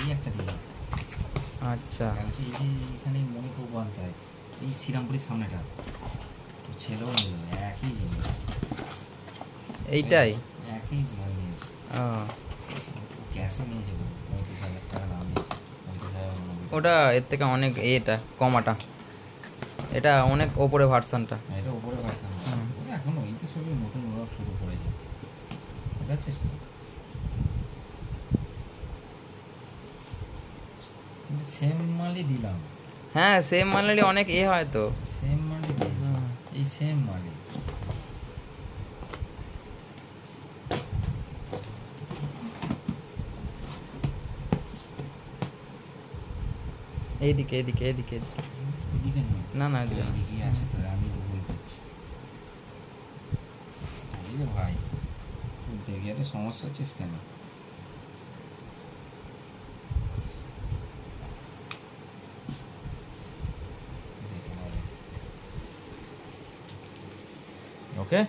এই একটা দিলাম। আচ্ছা, কালকে এই যে এখানে মণিপুর আনতে হয়, এই শ্রীরামপুরের সামনেটা তো ছেলেও নিল একই জিনিস, এইটাই। একই মাল নিয়েছে। ক্যাশে নিয়ে যাবো, 35,000 টাকা দাম নিয়েছে, 35,090 ওটা এর থেকে অনেক এটা কমাটা, এটা অনেক ওপরে ভার্সানটা। এটা ওপরে ভাষা না, ওরা এখন ওই তো ছবি নতুন ওরা শুরু করেছে, বুঝছিস তো? কিন্তু সেম মালই দিলাম, হ্যাঁ, সেম মালেরই অনেক হয় তো। সেম মালই দিয়েছি, এই সেম মালই। এইদিকে এইদিকে এইদিকে এইদিকে। এদিকে নয়, না না এদিকে না। এদিকেই আছে তো, আমি গুগল করছি। এই রে ভাই, তুলতে গিয়ে তো সমস্যা হচ্ছিস কেন? ওকে।